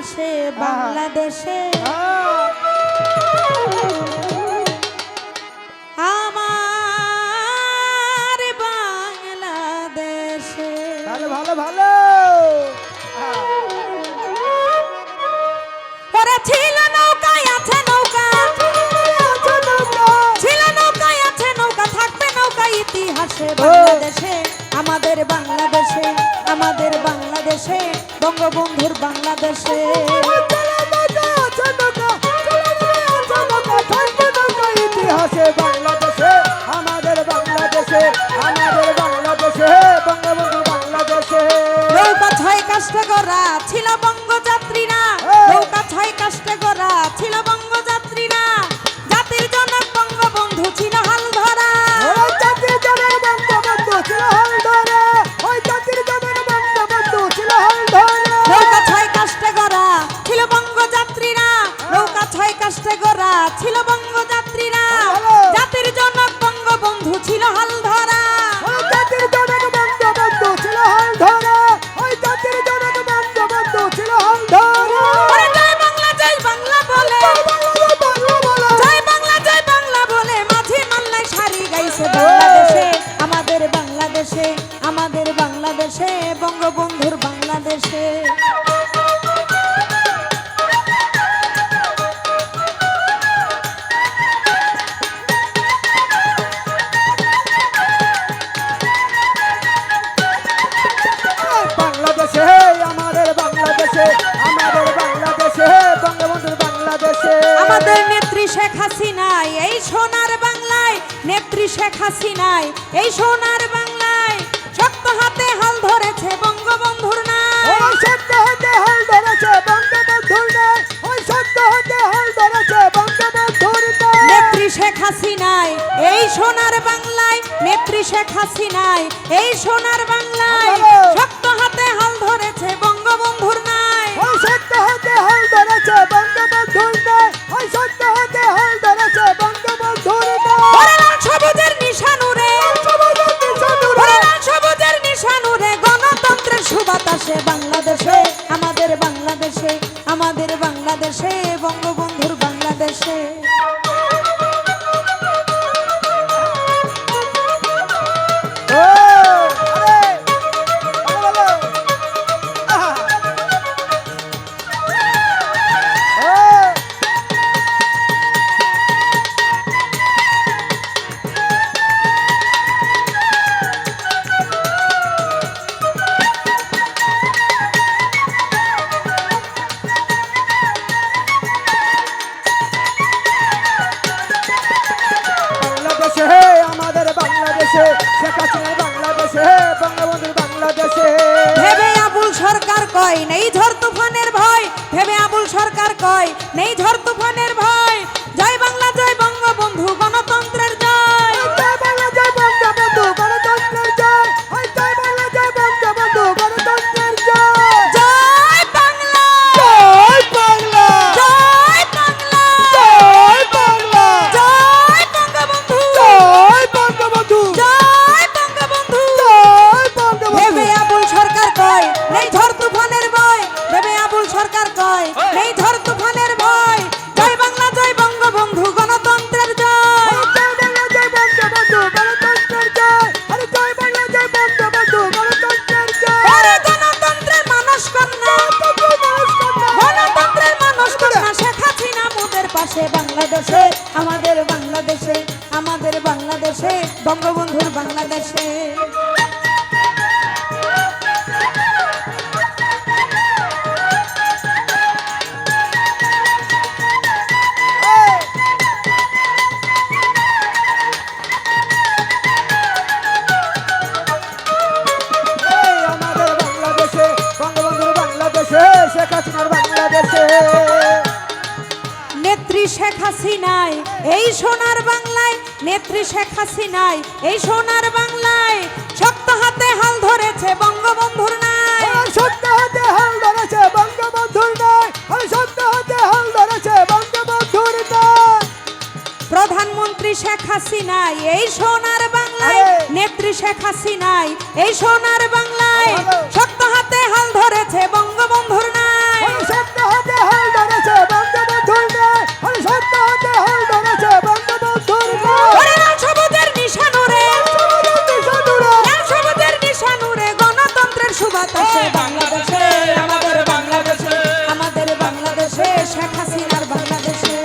ইতিহাসে বাংলাদেশে আমার বাংলাদেশে ভালো ভালো ভালো ওরা ছিল নৌকায় আছে নৌকা ছিল নৌকায় আছে নৌকা থাকবে নৌকা ইতিহাসে বাংলাদেশে আমাদের বাংলাদেশে আমাদের বাংলাদেশে বঙ্গবন্ধুর বাংলাদেশে ইতিহাসে বাংলাদেশে আমাদের বাংলাদেশে আমাদের বাংলাদেশে বঙ্গবন্ধু বাংলাদেশে নৌকা ছয় কাষ্টে গড়া ছিল বঙ্গযাত্রীরা নৌকা ছয় কাষ্টে গড়া ছিল বঙ্গযাত্রীরা জাতির জনক বঙ্গবন্ধু ছিল হাল ধরা জাতির জনক বঙ্গবন্ধু ছিল হাল ধরা ওই জাতির জনক বঙ্গবন্ধু ছিল হাল ধরা নৌকা ছয় কাষ্টে গড়া ছিল বঙ্গযাত্রীরা নৌকা ছয় কাষ্টে গড়া ছিল বঙ্গযাত্রীরা জাতির জনক বঙ্গবন্ধু ছিল হাল ধরা জাতির জনক বঙ্গবন্ধু ছিল হাল ধরা ওই জাতির জনক বঙ্গবন্ধু ছিল হাল ধরা জয় বাংলা বলে জয় বাংলা বলে মাঝি মাল্লাই সারি গাইছে বাংলাদেশে আমাদের বাংলাদেশে আমাদের বাংলাদেশে বঙ্গবন্ধুর বাংলাদেশে বাংলাদেশে আমাদের বাংলাদেশে আমাদের বাংলাদেশে বঙ্গবন্ধুর বাংলাদেশে আমাদের নেত্রী শেখ হাসিনাই এই সোনার বাংলায় নেত্রী শেখ হাসিনাই এই সোনার বাংলায় শক্ত হাতে হাল ধরেছে বঙ্গবন্ধুর নাই ওই সত্য হাতে হাল ধরেছে বঙ্গবন্ধুর নাই ওই সত্য হাতে হাল ধরেছে বঙ্গবন্ধুর নাই নেত্রী শেখ হাসিনাই এই সোনার বাংলায় নেত্রী শেখ হাসিনাই এই সোনার বাংলায় শক্ত হাতে হাল ধরেছে বঙ্গবন্ধুর নাই ওই সত্য হাতে হাল ধরেছে বঙ্গবন্ধুর নাই ওই সত্য হাতে হাল ধরেছে বঙ্গবন্ধুর নাই ওরে লাল সবুজের নিশানুরে ওরে লাল সবুজের নিশানুরে গণতন্ত্রের সুবাতাসে বাংলাদেশে আমাদের বাংলাদেশে আমাদের বাংলাদেশে বঙ্গবন্ধুর বাংলাদেশে ও আরে ভালো ভালো আহা ও বাংলাদেশে আমাদের বাংলাদেশে শেখ হাসিনার বাংলাদেশে বঙ্গবন্ধুর বাংলাদেশে ভেবে আবুল সরকার কয় নেই ঝড় তুফানের ভয় ভেবে আবুল সরকার কয় নেই ঝড় তুফানের ভয় জয় বাংলা জয় বঙ্গবন্ধু গণতন্ত্রের জয় জয় বাংলা জয় বঙ্গবন্ধু গণতন্ত্রের জয় ওই জয় বাংলা জয় বঙ্গবন্ধু গণতন্ত্রের জয় জয় বাংলা জয় বাংলা জয় বাংলা জয় বাংলা জয় বঙ্গবন্ধু জয় বঙ্গবন্ধু জয় বঙ্গবন্ধু জয় বঙ্গবন্ধু ভেবে আবুল সরকার কয় নেই ঝড় তুফানের ভয় ভেবে আবুল সরকার কয় নেই ঝড় তুফানের ভয় জয় বাংলা জয় বঙ্গবন্ধু গণতন্ত্রের জয় জয় বাংলা জয় বঙ্গবন্ধু গণতন্ত্রের জয় আরে জয় বাংলা জয় বঙ্গবন্ধু গণতন্ত্রের জয় ওরে গণতন্ত্রের মানুষ কন্যা গণতন্ত্রের মানুষ কন্যা শেখ হাসিনা মোদের পাশে বাংলাদেশে আমাদের বাংলাদেশে আমাদের বাংলাদেশে বঙ্গবন্ধুর বাংলাদেশে এই আমাদের বাংলাদেশে বঙ্গবন্ধুর বাংলাদেশে শেখ হাসিনার বাংলাদেশে নেত্রী শেখ হাসিনাই এই সোনার বাংলায় নেত্রী শেখ হাসিনাই এই সোনার বাংলায় শক্ত হাতে হাল ধরেছে বঙ্গবন্ধুর নাই সত্য হাতে হাল ধরেছে বঙ্গবন্ধুর নাই সত্য হাতে হাল ধরেছে বঙ্গবন্ধুর নাই প্রধানমন্ত্রী শেখ হাসিনাই এই সোনার বাংলায় নেত্রী শেখ হাসিনাই এই সোনার বাংলায় শক্ত হাতে হাল ধরেছে বঙ্গবন্ধুর নাই সত্য হাতে হাল ধরেছে বঙ্গবন্ধুর ন্যায়, আরে সত্য হাতে হাল ধরেছে বঙ্গবন্ধুর ন্যায়। ওরে লাল সবুজের নিশানুরে, লাল সবুজের নিশানুরে গণতন্ত্রের সুবাতাসে বাংলাদেশে, আমাদের বাংলাদেশে, আমাদের বাংলাদেশে, শেখ হাসিনার বাংলাদেশে।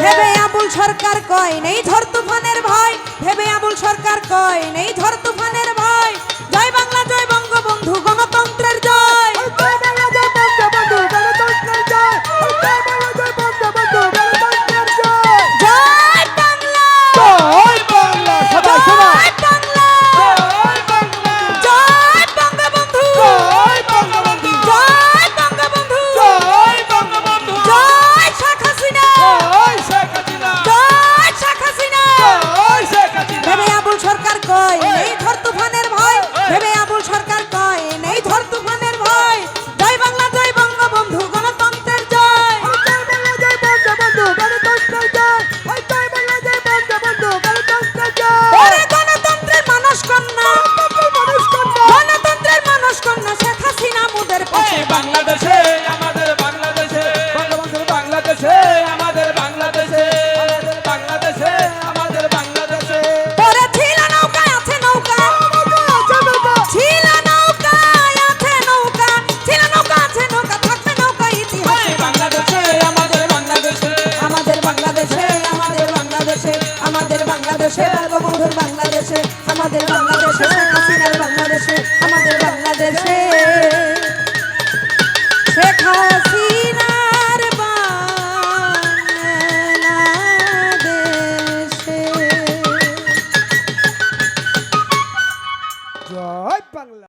ভেবে আবুল সরকার কয় নেই ঝড় তুফানের ভয়, ভেবে আবুল সরকার কয় নেই ঝড় তুফানের ভয়। জয় বাংলা, জয় বঙ্গবন্ধু, গণতন্ত্রের জয়। জয় বাংলা, জয় বাংলা, জয় বঙ্গবন্ধু, জয় বঙ্গবন্ধু, জয় শেখ হাসিনা, জয় শেখ হাসিনা। ভেবে আবুল সরকার কয় নেই ঝড় তুফানের ভয়, ভেবে আবুল সরকার কয় নেই ঝড় তুফানের ভয়। জয় বাংলা, জয় বঙ্গবন্ধু, গণতন্ত্রের জয়। ওরে গণতন্ত্রের মানুষ কন্যা, গণতন্ত্রের মানুষ কন্যা শেখ হাসিনা মুদের পাশে। বাংলাদেশে, আমাদের বাংলাদেশে, বঙ্গবন্ধুর বাংলাদেশে, আমাদের বাংলাদেশে, বাংলাদেশে, আমাদের বাংলাদেশে। ওরে ছিল নৌকায় আছে নৌকা, ছিল নৌকায় আছে নৌকা, ছিল নৌকা আছে নৌকা, থাকবে নৌকা ইতিহাসে। বাংলাদেশে, আমাদের বাংলাদেশে, আমাদের বাংলাদেশে, আমাদের বাংলাদেশে, আমাদের বাংলাদেশে, বঙ্গবন্ধুর বাংলাদেশে, আমাদের বাংলাদেশে, শেখ হাসিনার বাংলাদেশে, আমাদের বাংলাদেশে, শেখ হাসিনার বাংলাদেশে। জয় বাংলা।